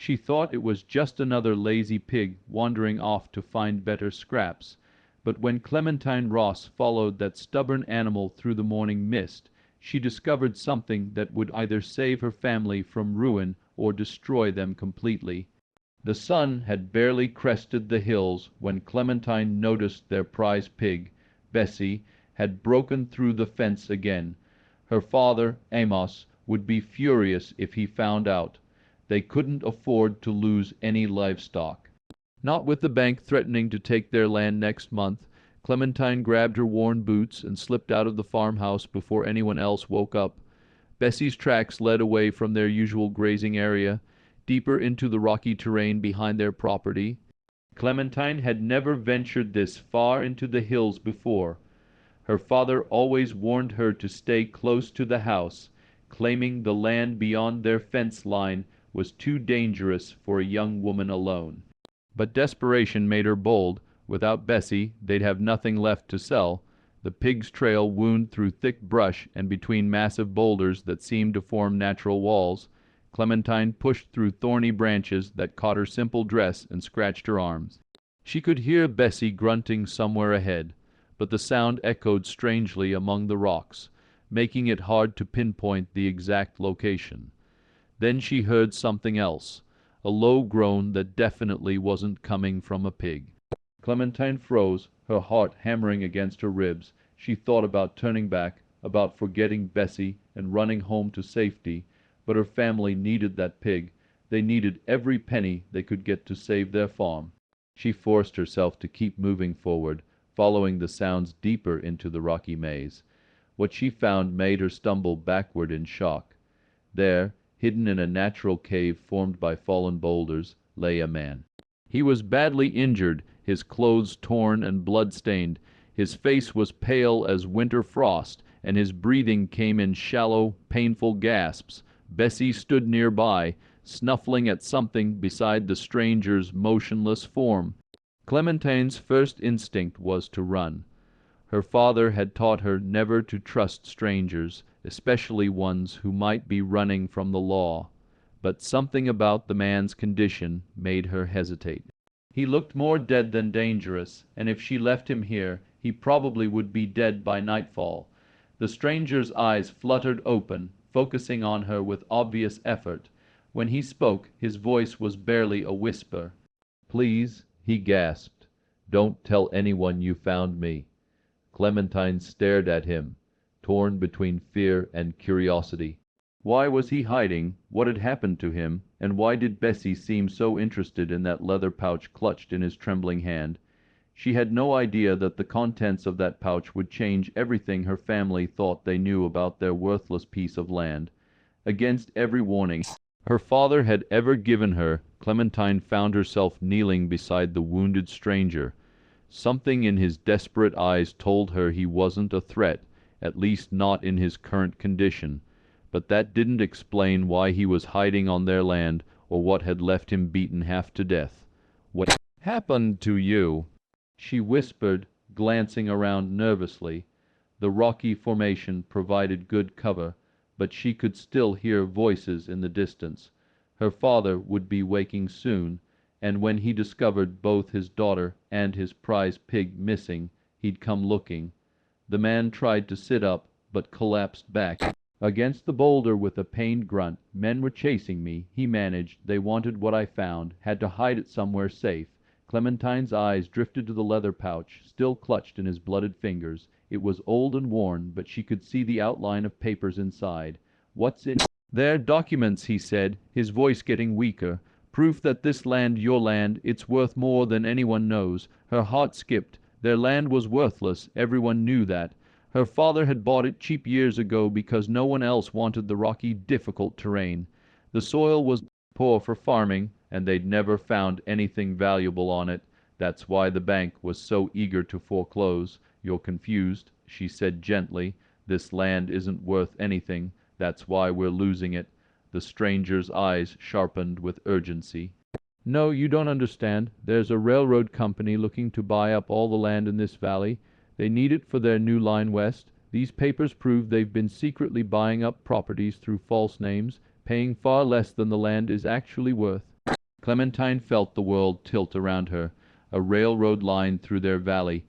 She thought it was just another lazy pig wandering off to find better scraps, but when Clementine Ross followed that stubborn animal through the morning mist, she discovered something that would either save her family from ruin or destroy them completely. The sun had barely crested the hills when Clementine noticed their prize pig, Bessie, had broken through the fence again. Her father, Amos, would be furious if he found out. They couldn't afford to lose any livestock. Not with the bank threatening to take their land next month, Clementine grabbed her worn boots and slipped out of the farmhouse before anyone else woke up. Bessie's tracks led away from their usual grazing area, deeper into the rocky terrain behind their property. Clementine had never ventured this far into the hills before. Her father always warned her to stay close to the house, claiming the land beyond their fence line was too dangerous for a young woman alone. But desperation made her bold. Without Bessie, they'd have nothing left to sell. The pig's trail wound through thick brush and between massive boulders that seemed to form natural walls. Clementine pushed through thorny branches that caught her simple dress and scratched her arms. She could hear Bessie grunting somewhere ahead, but the sound echoed strangely among the rocks, making it hard to pinpoint the exact location. Then she heard something else, a low groan that definitely wasn't coming from a pig. Clementine froze, her heart hammering against her ribs. She thought about turning back, about forgetting Bessie and running home to safety, but her family needed that pig. They needed every penny they could get to save their farm. She forced herself to keep moving forward, following the sounds deeper into the rocky maze. What she found made her stumble backward in shock. There, hidden in a natural cave formed by fallen boulders, lay a man. He was badly injured, his clothes torn and blood-stained. His face was pale as winter frost, and his breathing came in shallow, painful gasps. Bessie stood nearby, snuffling at something beside the stranger's motionless form. Clementine's first instinct was to run. Her father had taught her never to trust strangers, especially ones who might be running from the law. But something about the man's condition made her hesitate. He looked more dead than dangerous, and if she left him here, he probably would be dead by nightfall. The stranger's eyes fluttered open, focusing on her with obvious effort. When he spoke, his voice was barely a whisper. "Please," he gasped, "don't tell anyone you found me." Clementine stared at him, torn between fear and curiosity. Why was he hiding? What had happened to him? And why did Bessie seem so interested in that leather pouch clutched in his trembling hand? She had no idea that the contents of that pouch would change everything her family thought they knew about their worthless piece of land. Against every warning her father had ever given her, Clementine found herself kneeling beside the wounded stranger. Something in his desperate eyes told her he wasn't a threat, at least not in his current condition. But that didn't explain why he was hiding on their land or what had left him beaten half to death. "What happened to you?" she whispered, glancing around nervously. The rocky formation provided good cover, but she could still hear voices in the distance. Her father would be waking soon, and when he discovered both his daughter and his prize pig missing, he'd come looking. The man tried to sit up, but collapsed back against the boulder with a pained grunt. "Men were chasing me," he managed. "They wanted what I found. Had to hide it somewhere safe." Clementine's eyes drifted to the leather pouch, still clutched in his blooded fingers. It was old and worn, but she could see the outline of papers inside. "What's in "They're documents," he said, his voice getting weaker. "Proof that this land, your land, it's worth more than anyone knows." Her heart skipped. Their land was worthless. Everyone knew that. Her father had bought it cheap years ago because no one else wanted the rocky, difficult terrain. The soil was poor for farming, and they'd never found anything valuable on it. That's why the bank was so eager to foreclose. "You're confused," she said gently. "This land isn't worth anything. That's why we're losing it." The stranger's eyes sharpened with urgency. "No, you don't understand. There's a railroad company looking to buy up all the land in this valley. They need it for their new line west. These papers prove they've been secretly buying up properties through false names, paying far less than the land is actually worth." Clementine felt the world tilt around her, a railroad line through their valley.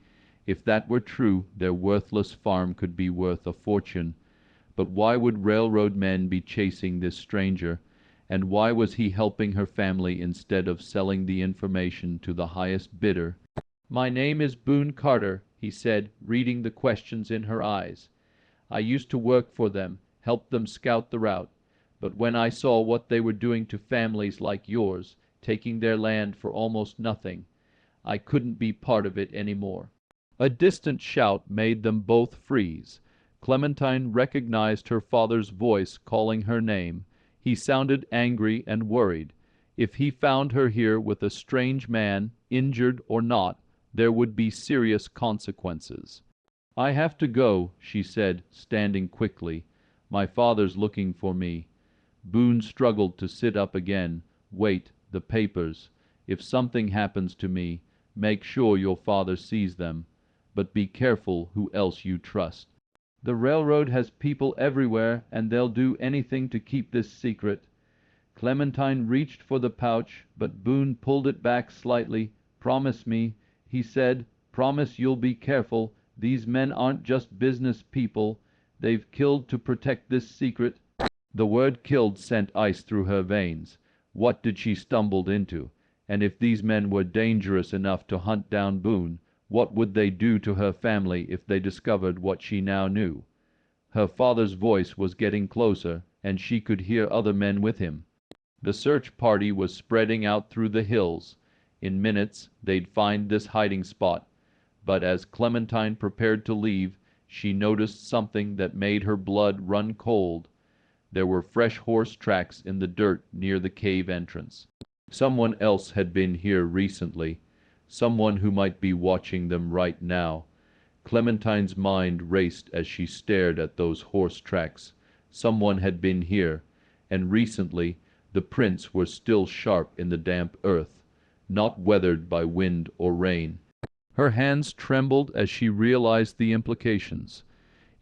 If that were true, their worthless farm could be worth a fortune. But why would railroad men be chasing this stranger? And why was he helping her family instead of selling the information to the highest bidder? "My name is Boone Carter," he said, reading the questions in her eyes. "I used to work for them, help them scout the route. But when I saw what they were doing to families like yours, taking their land for almost nothing, I couldn't be part of it anymore." A distant shout made them both freeze. Clementine recognized her father's voice calling her name. He sounded angry and worried. If he found her here with a strange man, injured or not, there would be serious consequences. "I have to go," she said, standing quickly. "My father's looking for me." Boone struggled to sit up again. "Wait, the papers. If something happens to me, make sure your father sees them. But be careful who else you trust. The railroad has people everywhere, and they'll do anything to keep this secret." Clementine reached for the pouch, but Boone pulled it back slightly. "Promise me," he said. "Promise you'll be careful. These men aren't just business people. They've killed to protect this secret." The word "killed" sent ice through her veins. What did she stumbled into? And if these men were dangerous enough to hunt down Boone, what would they do to her family if they discovered what she now knew? Her father's voice was getting closer, and she could hear other men with him. The search party was spreading out through the hills. In minutes they'd find this hiding spot. But as Clementine prepared to leave, she noticed something that made her blood run cold. There were fresh horse tracks in the dirt near the cave entrance. Someone else had been here recently. Someone who might be watching them right now. Clementine's mind raced as she stared at those horse tracks. Someone had been here, and recently the prints were still sharp in the damp earth, not weathered by wind or rain. Her hands trembled as she realized the implications.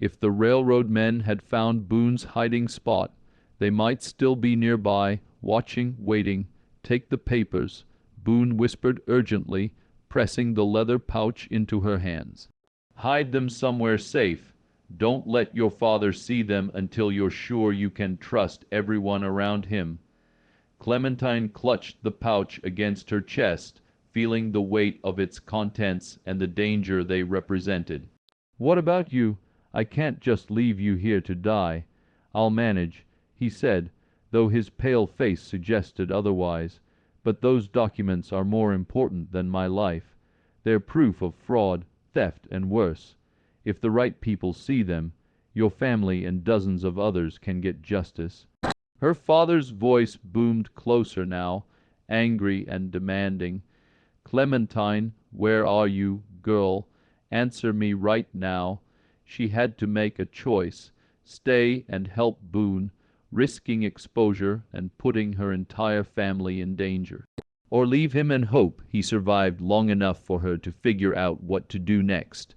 If the railroad men had found Boone's hiding spot, they might still be nearby, watching, waiting. "Take the papers," Boone whispered urgently, pressing the leather pouch into her hands. "Hide them somewhere safe. Don't let your father see them until you're sure you can trust everyone around him." Clementine clutched the pouch against her chest, feeling the weight of its contents and the danger they represented. "What about you? I can't just leave you here to die." "I'll manage," he said, though his pale face suggested otherwise. "But those documents are more important than my life. They're proof of fraud, theft, and worse. If the right people see them, your family and dozens of others can get justice." Her father's voice boomed closer now, angry and demanding. "Clementine, where are you, girl? Answer me right now." She had to make a choice: stay and help Boone, risking exposure and putting her entire family in danger, or leave him and hope he survived long enough for her to figure out what to do next.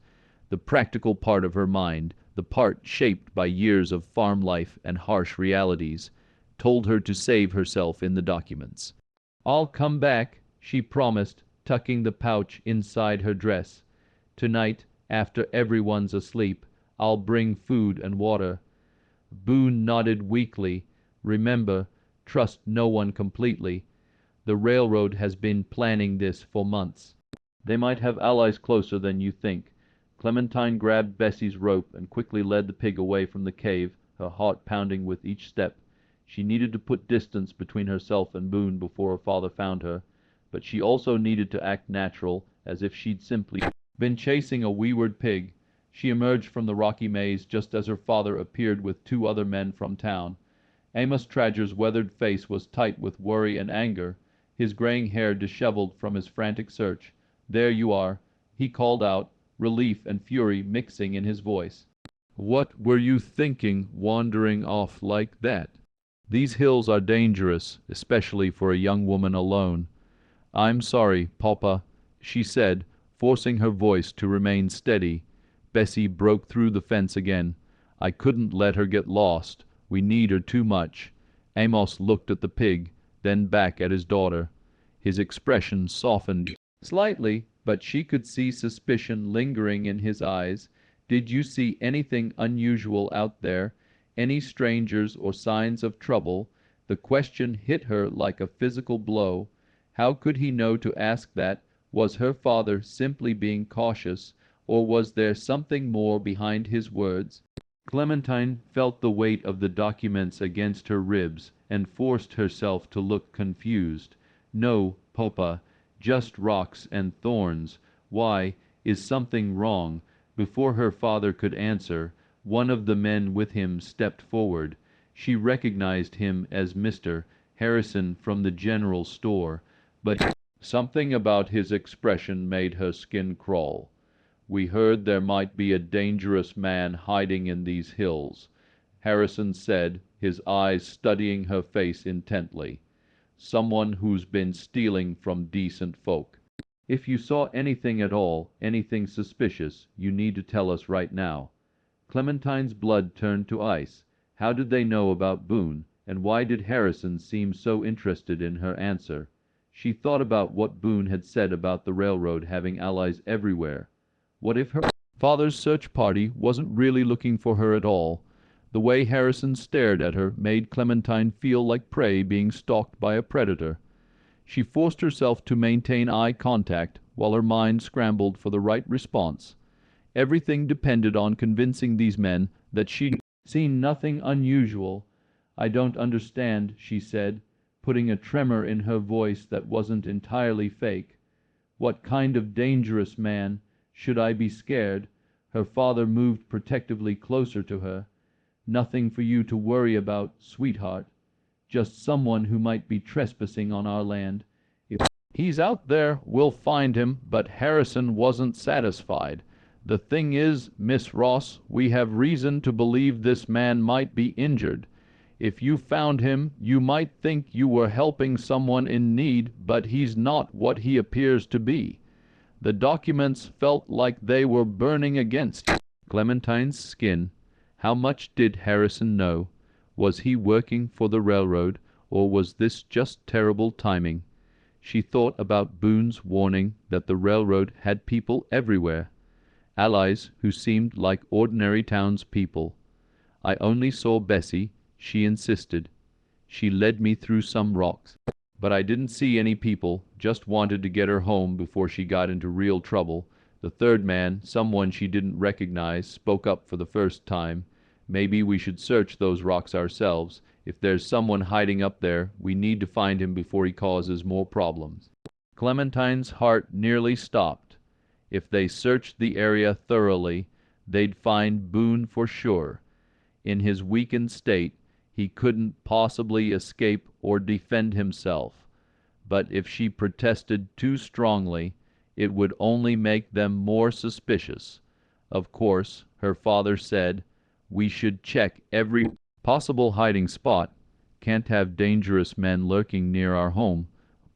The practical part of her mind, the part shaped by years of farm life and harsh realities, told her to save herself in the documents. "I'll come back," she promised, tucking the pouch inside her dress. "Tonight, after everyone's asleep, I'll bring food and water." Boone nodded weakly. "Remember, trust no one completely. The railroad has been planning this for months. They might have allies closer than you think." Clementine grabbed Bessie's rope and quickly led the pig away from the cave, her heart pounding with each step. She needed to put distance between herself and Boone before her father found her, but she also needed to act natural, as if she'd simply been chasing a wayward pig. She emerged from the rocky maze just as her father appeared with two other men from town. Amos Tradger's weathered face was tight with worry and anger, his graying hair disheveled from his frantic search. "There you are," he called out, relief and fury mixing in his voice. "What were you thinking, wandering off like that? These hills are dangerous, especially for a young woman alone." "I'm sorry, Papa," she said, forcing her voice to remain steady. Bessie broke through the fence again. "I couldn't let her get lost. We need her too much." Amos looked at the pig, then back at his daughter. His expression softened slightly, but she could see suspicion lingering in his eyes. "Did you see anything unusual out there? Any strangers or signs of trouble?" The question hit her like a physical blow. How could he know to ask that? Was her father simply being cautious, or was there something more behind his words? Clementine felt the weight of the documents against her ribs, and forced herself to look confused. "No, papa, just rocks and thorns. Why, is something wrong?" Before her father could answer, one of the men with him stepped forward. She recognized him as Mr. Harrison from the general store, but something about his expression made her skin crawl. "We heard there might be a dangerous man hiding in these hills," Harrison said, his eyes studying her face intently. "Someone who's been stealing from decent folk. If you saw anything at all, anything suspicious, you need to tell us right now." Clementine's blood turned to ice. How did they know about Boone, and why did Harrison seem so interested in her answer? She thought about what Boone had said about the railroad having allies everywhere. What if her father's search party wasn't really looking for her at all? The way Harrison stared at her made Clementine feel like prey being stalked by a predator. She forced herself to maintain eye contact while her mind scrambled for the right response. Everything depended on convincing these men that she'd seen nothing unusual. "I don't understand," she said, putting a tremor in her voice that wasn't entirely fake. "What kind of dangerous man? Should I be scared?" Her father moved protectively closer to her. "Nothing for you to worry about, sweetheart. Just someone who might be trespassing on our land. If he's out there, we'll find him." But Harrison wasn't satisfied. "The thing is, Miss Ross, we have reason to believe this man might be injured. If you found him, you might think you were helping someone in need, but he's not what he appears to be." The documents felt like they were burning against Clementine's skin. How much did Harrison know? Was he working for the railroad, or was this just terrible timing? She thought about Boone's warning that the railroad had people everywhere, allies who seemed like ordinary townspeople. "I only saw Bessie," she insisted. "She led me through some rocks. But I didn't see any people, just wanted to get her home before she got into real trouble." The third man, someone she didn't recognize, spoke up for the first time. "Maybe we should search those rocks ourselves. If there's someone hiding up there, we need to find him before he causes more problems." Clementine's heart nearly stopped. If they searched the area thoroughly, they'd find Boone for sure. In his weakened state, he couldn't possibly escape or defend himself. But if she protested too strongly, it would only make them more suspicious. Of course, her father said, "We should check every possible hiding spot. Can't have dangerous men lurking near our home."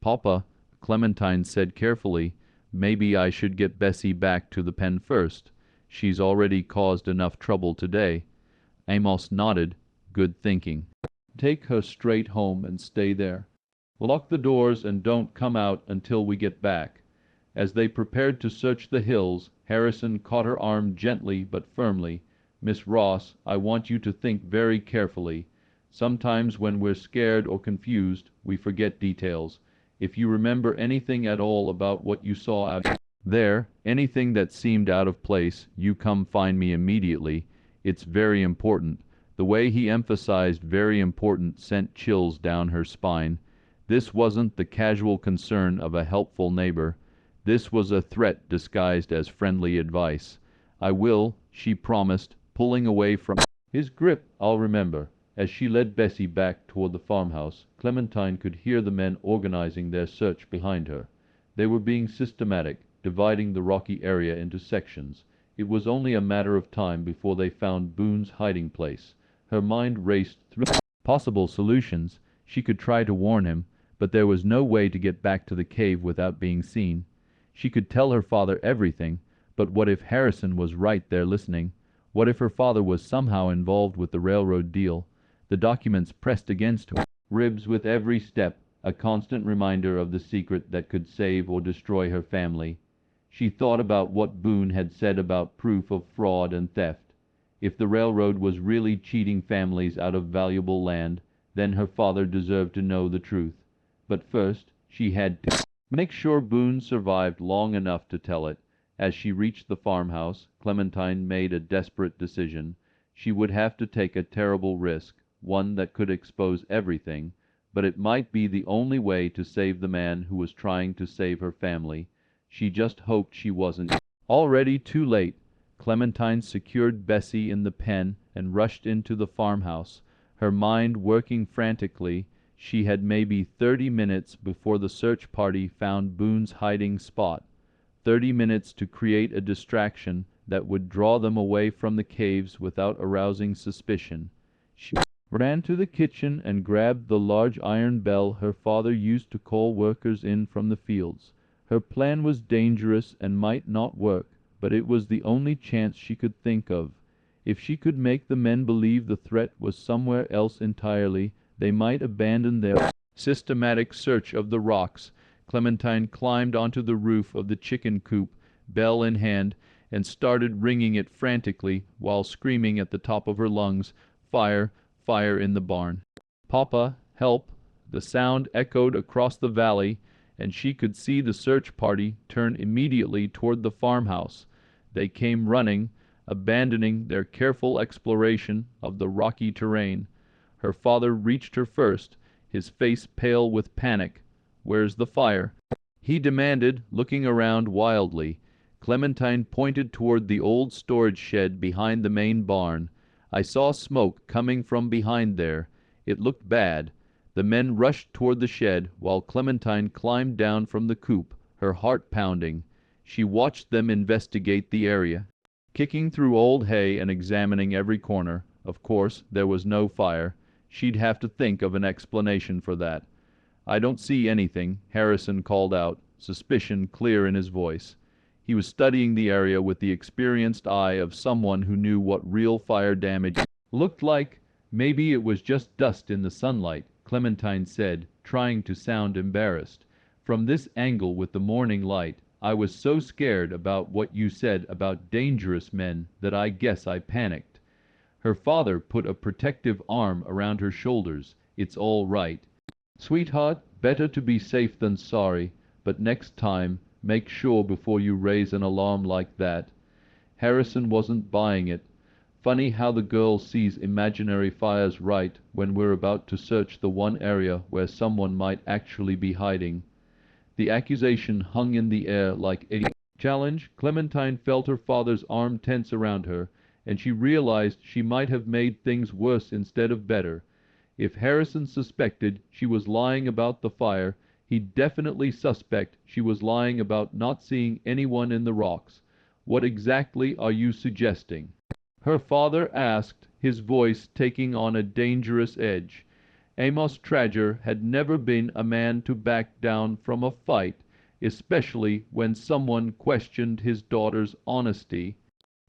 "Papa," Clementine said carefully, "maybe I should get Bessie back to the pen first. She's already caused enough trouble today." Amos nodded. "Good thinking. Take her straight home and stay there. Lock the doors and don't come out until we get back." As they prepared to search the hills, Harrison caught her arm gently but firmly. "Miss Ross, I want you to think very carefully. Sometimes when we're scared or confused, we forget details. If you remember anything at all about what you saw out there, anything that seemed out of place, you come find me immediately. It's very important." The way he emphasized "very important" sent chills down her spine. This wasn't the casual concern of a helpful neighbor. This was a threat disguised as friendly advice. "I will," she promised, pulling away from his grip. "I'll remember." As she led Bessie back toward the farmhouse, Clementine could hear the men organizing their search behind her. They were being systematic, dividing the rocky area into sections. It was only a matter of time before they found Boone's hiding place. Her mind raced through possible solutions. She could try to warn him, but there was no way to get back to the cave without being seen. She could tell her father everything, but what if Harrison was right there listening? What if her father was somehow involved with the railroad deal? The documents pressed against her ribs with every step. a constant reminder of the secret that could save or destroy her family. She thought about what Boone had said about proof of fraud and theft. If the railroad was really cheating families out of valuable land, then her father deserved to know the truth. But first, she had to make sure Boone survived long enough to tell it. As she reached the farmhouse, Clementine made a desperate decision. She would have to take a terrible risk, one that could expose everything, but it might be the only way to save the man who was trying to save her family. She just hoped she wasn't. Already too late, Clementine secured Bessie in the pen and rushed into the farmhouse, her mind working frantically. She had maybe 30 minutes before the search party found Boone's hiding spot. 30 minutes to create a distraction that would draw them away from the caves without arousing suspicion. She ran to the kitchen and grabbed the large iron bell her father used to call workers in from the fields. Her plan was dangerous and might not work, but it was the only chance she could think of. If she could make the men believe the threat was somewhere else entirely, they might abandon their systematic search of the rocks. Clementine climbed onto the roof of the chicken coop, bell in hand, and started ringing it frantically while screaming at the top of her lungs, "Fire! Fire in the barn! Papa, help!" The sound echoed across the valley, and she could see the search party turn immediately toward the farmhouse. They came running, abandoning their careful exploration of the rocky terrain. Her father reached her first, his face pale with panic. "Where's the fire?" he demanded, looking around wildly. Clementine pointed toward the old storage shed behind the main barn. "I saw smoke coming from behind there. It looked bad." The men rushed toward the shed, while Clementine climbed down from the coop, her heart pounding. She watched them investigate the area, kicking through old hay and examining every corner. Of course, there was no fire. She'd have to think of an explanation for that. "I don't see anything," Harrison called out, suspicion clear in his voice. He was studying the area with the experienced eye of someone who knew what real fire damage looked like. "Maybe it was just dust in the sunlight," Clementine said, trying to sound embarrassed. "From this angle with the morning light, I was so scared about what you said about dangerous men that I guess I panicked." Her father put a protective arm around her shoulders. "It's all right, sweetheart. Better to be safe than sorry, but next time, make sure before you raise an alarm like that." Harrison wasn't buying it. Funny how the girl sees imaginary fires right when we're about to search the one area where someone might actually be hiding. The accusation hung in the air like a challenge. Clementine felt her father's arm tense around her, and she realized she might have made things worse instead of better. If Harrison suspected she was lying about the fire, he'd definitely suspect she was lying about not seeing anyone in the rocks. "What exactly are you suggesting?" her father asked, his voice taking on a dangerous edge. Amos Trager had never been a man to back down from a fight, especially when someone questioned his daughter's honesty.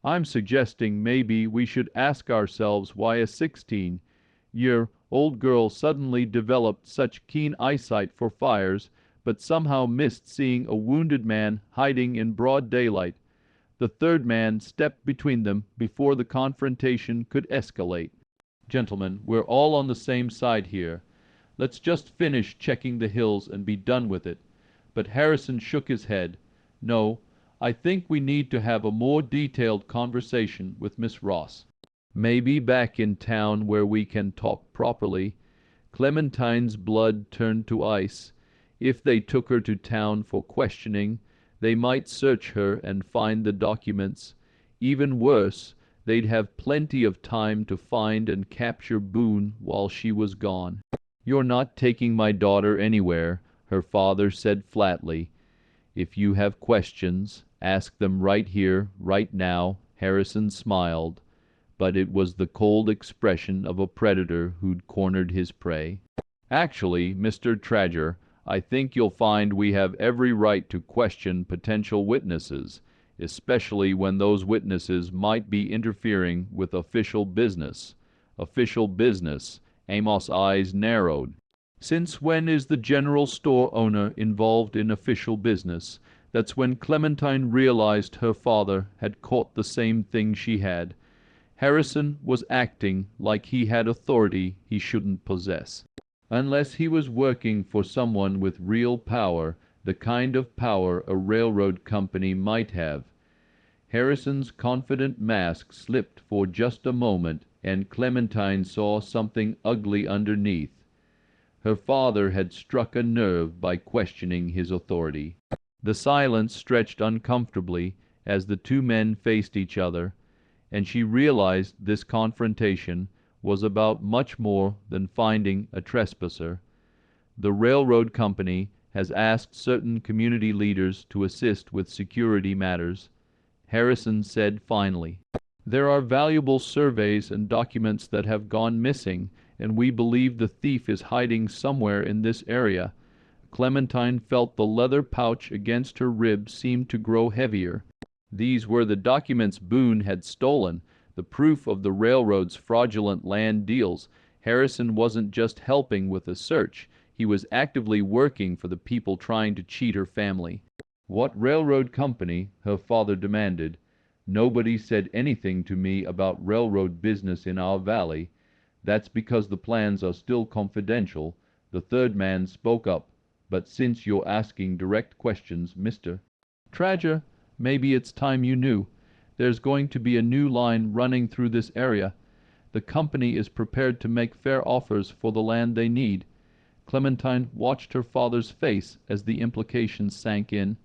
"I'm suggesting maybe we should ask ourselves why a 16-year-old girl suddenly developed such keen eyesight for fires, but somehow missed seeing a wounded man hiding in broad daylight. The third man stepped between them before the confrontation could escalate. Gentlemen, we're all on the same side here. Let's just finish checking the hills and be done with it." But Harrison shook his head. "No, I think we need to have a more detailed conversation with Miss Ross. Maybe back in town where we can talk properly." Clementine's blood turned to ice. If they took her to town for questioning, they might search her and find the documents. Even worse, they'd have plenty of time to find and capture Boone while she was gone. "You're not taking my daughter anywhere," her father said flatly. "If you have questions, ask them right here, right now." Harrison smiled, but it was the cold expression of a predator who'd cornered his prey. "Actually, Mr. Trager, I think you'll find we have every right to question potential witnesses, especially when those witnesses might be interfering with official business." Official business. Amos' eyes narrowed. Since when is the general store owner involved in official business? That's when Clementine realized her father had caught the same thing she had. Harrison was acting like he had authority he shouldn't possess. Unless he was working for someone with real power, the kind of power a railroad company might have. Harrison's confident mask slipped for just a moment, and Clementine saw something ugly underneath. Her father had struck a nerve by questioning his authority. The silence stretched uncomfortably as the two men faced each other, and she realized this confrontation was about much more than finding a trespasser. The railroad company has asked certain community leaders to assist with security matters. Harrison said finally, "There are valuable surveys and documents that have gone missing, and we believe the thief is hiding somewhere in this area." Clementine felt the leather pouch against her ribs seem to grow heavier. These were the documents Boone had stolen, the proof of the railroad's fraudulent land deals. Harrison wasn't just helping with the search, he was actively working for the people trying to cheat her family. "What railroad company?" her father demanded. "Nobody said anything to me about railroad business in our valley." "That's because the plans are still confidential." The third man spoke up. "But since you're asking direct questions, Mr. Tradger, maybe it's time you knew. There's going to be a new line running through this area. The company is prepared to make fair offers for the land they need." Clementine watched her father's face as the implications sank in.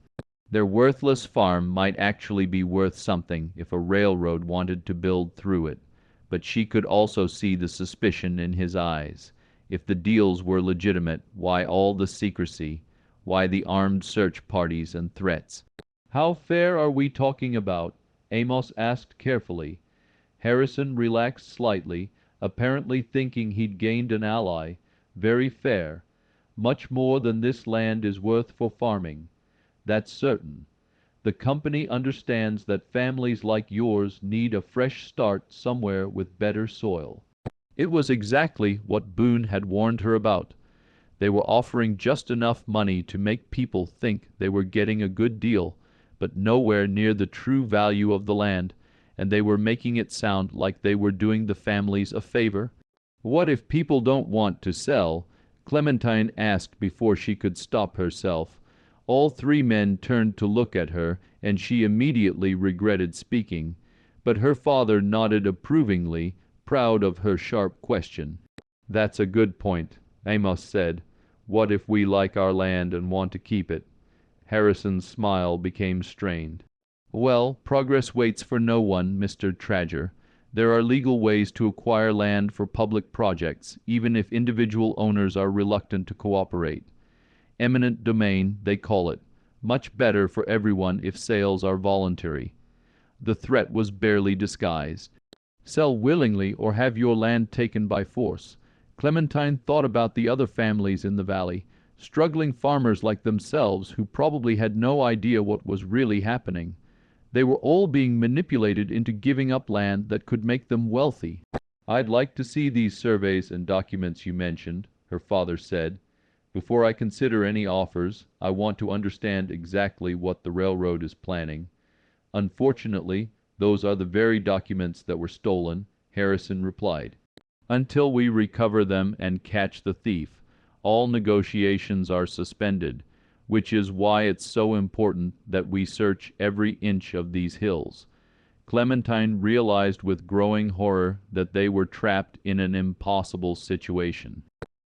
Their worthless farm might actually be worth something if a railroad wanted to build through it, but she could also see the suspicion in his eyes. If the deals were legitimate, why all the secrecy? Why the armed search parties and threats? "How fair are we talking about?" Amos asked carefully. Harrison relaxed slightly, apparently thinking he'd gained an ally. "Very fair. Much more than this land is worth for farming. That's certain. The company understands that families like yours need a fresh start somewhere with better soil." It was exactly what Boone had warned her about. They were offering just enough money to make people think they were getting a good deal, but nowhere near the true value of the land, and they were making it sound like they were doing the families a favor. "What if people don't want to sell?" Clementine asked before she could stop herself. All three men turned to look at her, and she immediately regretted speaking. But her father nodded approvingly, proud of her sharp question. "That's a good point," Amos said. "What if we like our land and want to keep it?" Harrison's smile became strained. "Well, progress waits for no one, Mr. Tradger. There are legal ways to acquire land for public projects, even if individual owners are reluctant to cooperate. Eminent domain, they call it. Much better for everyone if sales are voluntary." The threat was barely disguised. "Sell willingly or have your land taken by force." Clementine thought about the other families in the valley, struggling farmers like themselves who probably had no idea what was really happening. They were all being manipulated into giving up land that could make them wealthy. "I'd like to see these surveys and documents you mentioned," her father said. "Before I consider any offers, I want to understand exactly what the railroad is planning." "Unfortunately, those are the very documents that were stolen," Harrison replied. "Until we recover them and catch the thief, all negotiations are suspended, which is why it's so important that we search every inch of these hills." Clementine realized with growing horror that they were trapped in an impossible situation.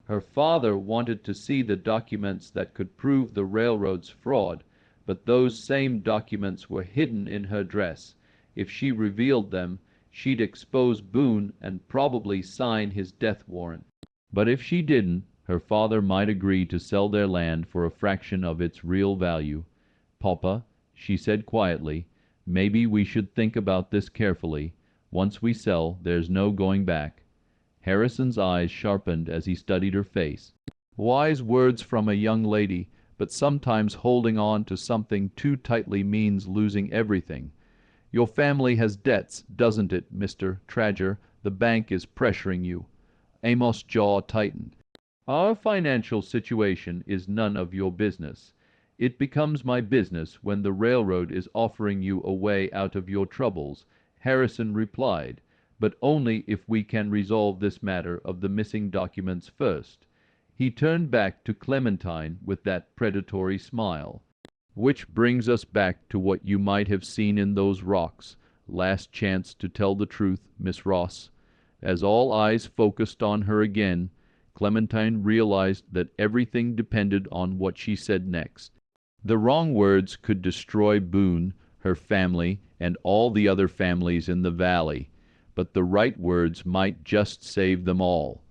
Her father wanted to see the documents that could prove the railroad's fraud, but those same documents were hidden in her dress. If she revealed them, she'd expose Boone and probably sign his death warrant. But if she didn't, her father might agree to sell their land for a fraction of its real value. "Papa," she said quietly, "maybe we should think about this carefully. Once we sell, there's no going back." Harrison's eyes sharpened as he studied her face. Wise words from a young lady, but sometimes holding on to something too tightly means losing everything. "Your family has debts, doesn't it, Mr. Tradger? The bank is pressuring you." Amos' jaw tightened. Our financial situation is none of your business. It becomes my business when the railroad is offering you a way out of your troubles," Harrison replied, "but only if we can resolve this matter of the missing documents first." He turned back to Clementine with that predatory smile. "Which brings us back to what you might have seen in those rocks. Last chance to tell the truth, Miss Ross." As all eyes focused on her again, Clementine realized that everything depended on what she said next. The wrong words could destroy Boone, her family, and all the other families in the valley, but the right words might just save them all.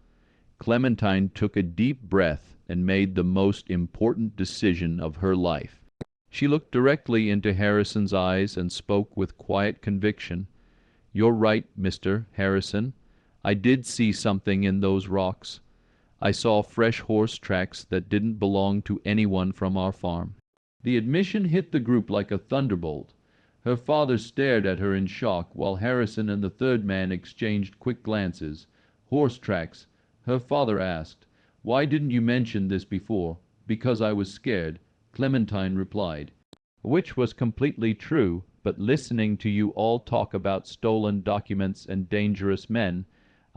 Clementine took a deep breath and made the most important decision of her life. She looked directly into Harrison's eyes and spoke with quiet conviction. "You're right, Mr. Harrison. I did see something in those rocks. I saw fresh horse tracks that didn't belong to anyone from our farm." The admission hit the group like a thunderbolt. Her father stared at her in shock, while Harrison and the third man exchanged quick glances. "Horse tracks?" her father asked. "Why didn't you mention this before?" "Because I was scared," Clementine replied. Which was completely true, but listening to you all talk about stolen documents and dangerous men,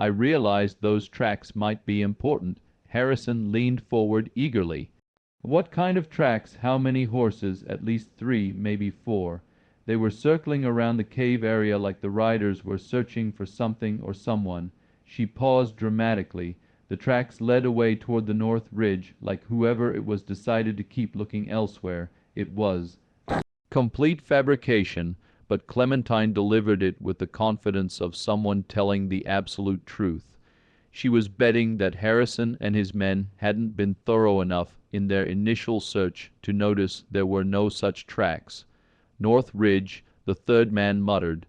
I realized those tracks might be important. Harrison leaned forward eagerly. "What kind of tracks? How many horses?" "At least 3, maybe 4. They were circling around the cave area like the riders were searching for something or someone." She paused dramatically. "The tracks led away toward the north ridge, like whoever it was decided to keep looking elsewhere. It was complete fabrication, but Clementine delivered it with the confidence of someone telling the absolute truth. She was betting that Harrison and his men hadn't been thorough enough in their initial search to notice there were no such tracks. "North Ridge," the third man muttered.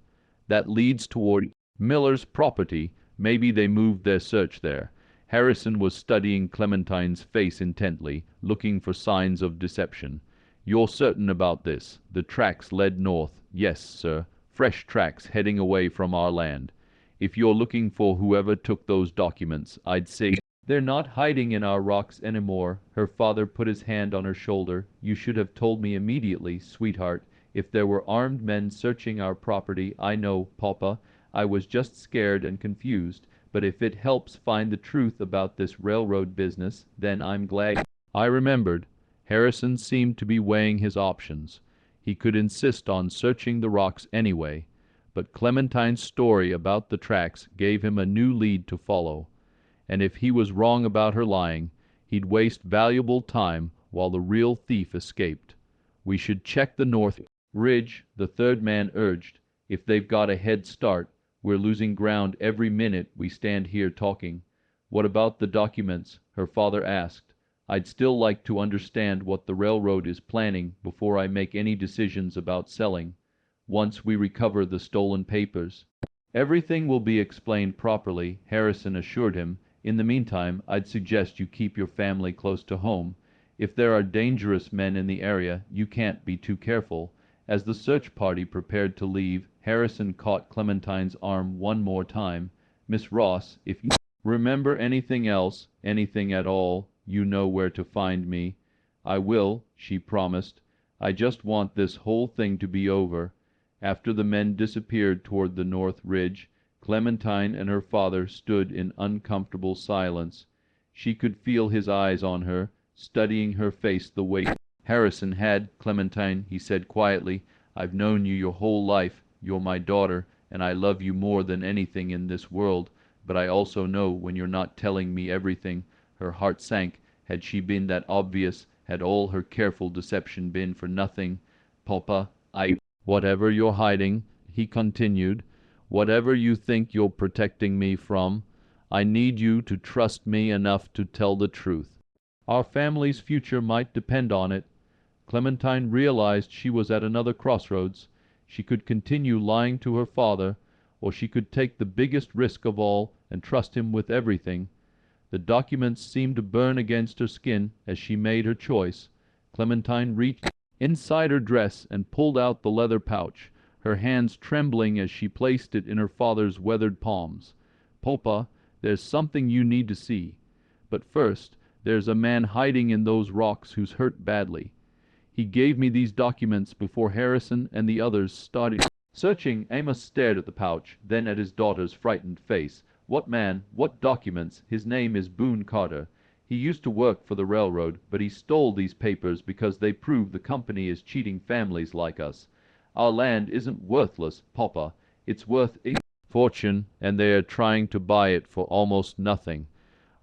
"That leads toward Miller's property. Maybe they moved their search there." Harrison was studying Clementine's face intently, looking for signs of deception. "You're certain about this? The tracks led north?" "Yes, sir. Fresh tracks heading away from our land. If you're looking for whoever took those documents, I'd say they're not hiding in our rocks anymore." Her father put his hand on her shoulder. "You should have told me immediately, sweetheart. If there were armed men searching our property, I know, Papa. I was just scared and confused. But if it helps find the truth about this railroad business, then I'm glad." I remembered. Harrison seemed to be weighing his options. He could insist on searching the rocks anyway, but Clementine's story about the tracks gave him a new lead to follow. And if he was wrong about her lying, he'd waste valuable time while the real thief escaped. "We should check the north ridge," the third man urged. "If they've got a head start, we're losing ground every minute we stand here talking." "What about the documents?" her father asked. "I'd still like to understand what the railroad is planning before I make any decisions about selling. Once we recover the stolen papers." "Everything will be explained properly," Harrison assured him. "In the meantime, I'd suggest you keep your family close to home. If there are dangerous men in the area, you can't be too careful." As the search party prepared to leave, Harrison caught Clementine's arm one more time. "Miss Ross, if you remember anything else, anything at all, you know where to find me." "I will," she promised. "I just want this whole thing to be over." After the men disappeared toward the north ridge, Clementine and her father stood in uncomfortable silence. She could feel his eyes on her, studying her face the way Harrison had. "Clementine," he said quietly, "I've known you your whole life. You're my daughter, and I love you more than anything in this world. But I also know when you're not telling me everything." Her heart sank. Had she been that obvious? Had all her careful deception been for nothing? "Papa, whatever you're hiding," he continued, "whatever you think you're protecting me from, I need you to trust me enough to tell the truth. Our family's future might depend on it." Clementine realized she was at another crossroads. She could continue lying to her father, or she could take the biggest risk of all and trust him with everything. The documents seemed to burn against her skin as she made her choice. Clementine reached inside her dress and pulled out the leather pouch, her hands trembling as she placed it in her father's weathered palms. "Papa, there's something you need to see. But first, There's a man hiding in those rocks who's hurt badly. He gave me these documents before Harrison and the others started searching." Amos stared at the pouch, then at his daughter's frightened face. "What man? What documents? His name is Boone Carter. He used to work for the railroad, but he stole these papers because they prove the company is cheating families like us. Our land isn't worthless, Papa. It's worth a fortune, and they are trying to buy it for almost nothing."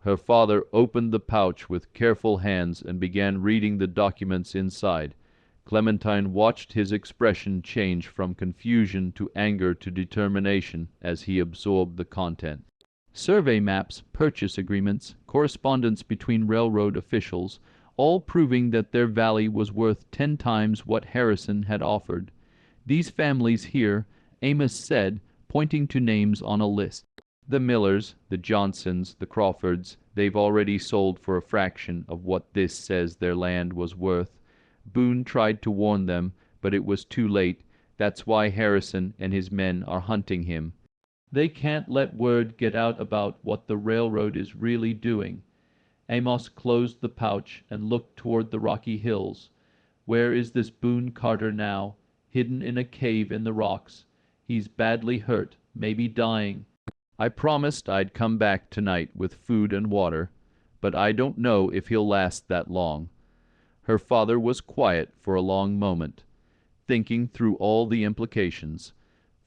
Her father opened the pouch with careful hands and began reading the documents inside. Clementine watched his expression change from confusion to anger to determination as he absorbed the content. Survey maps, purchase agreements, correspondence between railroad officials, all proving that their valley was worth 10 times what Harrison had offered. "These families here," Amos said, pointing to names on a list. "The Millers, the Johnsons, the Crawfords, they've already sold for a fraction of what this says their land was worth. Boone tried to warn them, but it was too late. That's why Harrison and his men are hunting him. They can't let word get out about what the railroad is really doing." Amos closed the pouch and looked toward the rocky hills. "Where is this Boone Carter now? Hidden in a cave in the rocks. He's badly hurt, maybe dying. I promised I'd come back tonight with food and water, but I don't know if he'll last that long." Her father was quiet for a long moment, thinking through all the implications.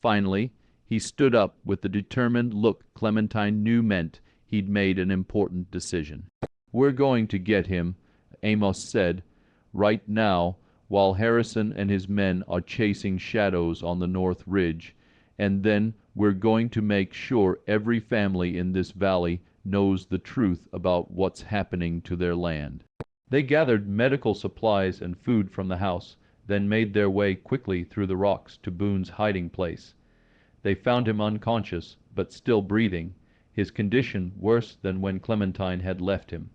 Finally, he stood up with the determined look Clementine knew meant he'd made an important decision. "We're going to get him," Amos said, "right now, while Harrison and his men are chasing shadows on the North Ridge, and then we're going to make sure every family in this valley knows the truth about what's happening to their land." They gathered medical supplies and food from the house, then made their way quickly through the rocks to Boone's hiding place. They found him unconscious, but still breathing, his condition worse than when Clementine had left him.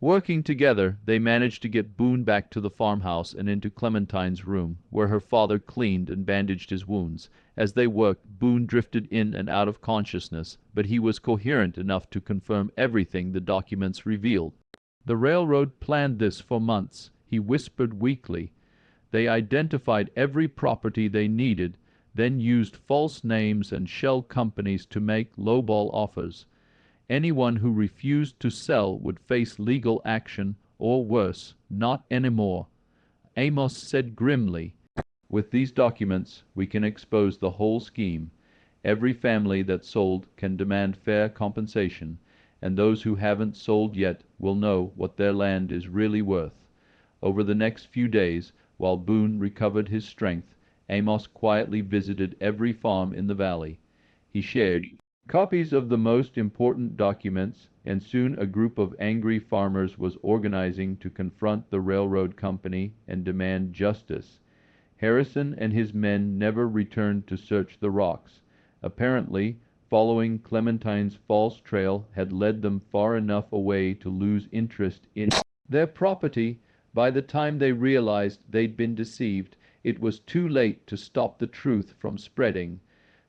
Working together, they managed to get Boone back to the farmhouse and into Clementine's room, where her father cleaned and bandaged his wounds. As they worked, Boone drifted in and out of consciousness, but he was coherent enough to confirm everything the documents revealed. "The railroad planned this for months," he whispered weakly. "They identified every property they needed, then used false names and shell companies to make lowball offers. Anyone who refused to sell would face legal action, or worse, not anymore." Amos said grimly, "With these documents, we can expose the whole scheme. Every family that sold can demand fair compensation, and those who haven't sold yet will know what their land is really worth." Over the next few days, while Boone recovered his strength, Amos quietly visited every farm in the valley. He shared copies of the most important documents, and soon a group of angry farmers was organizing to confront the railroad company and demand justice. Harrison and his men never returned to search the rocks. Apparently, following Clementine's false trail had led them far enough away to lose interest in their property. By the time they realized they'd been deceived, it was too late to stop the truth from spreading.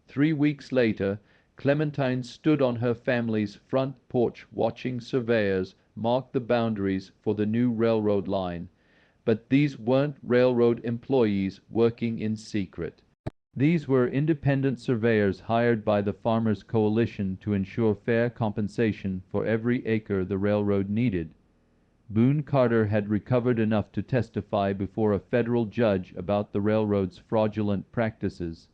3 weeks later, Clementine stood on her family's front porch watching surveyors mark the boundaries for the new railroad line. But these weren't railroad employees working in secret. These were independent surveyors hired by the Farmers' Coalition to ensure fair compensation for every acre the railroad needed. Boone Carter had recovered enough to testify before a federal judge about the railroad's fraudulent practices.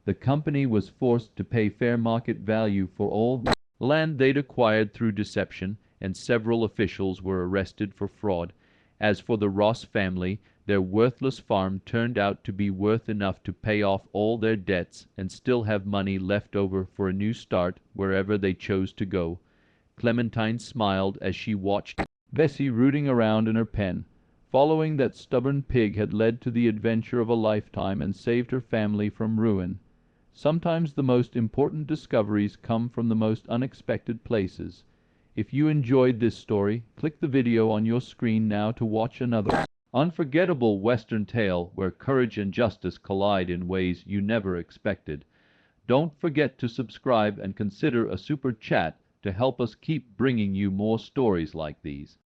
The company was forced to pay fair market value for all land they'd acquired through deception, and several officials were arrested for fraud. As for the Ross family, their worthless farm turned out to be worth enough to pay off all their debts and still have money left over for a new start wherever they chose to go. Clementine smiled as she watched Bessie rooting around in her pen. Following that stubborn pig had led to the adventure of a lifetime and saved her family from ruin. Sometimes the most important discoveries come from the most unexpected places. If you enjoyed this story, click the video on your screen now to watch another unforgettable Western tale where courage and justice collide in ways you never expected. Don't forget to subscribe and consider a super chat to help us keep bringing you more stories like these.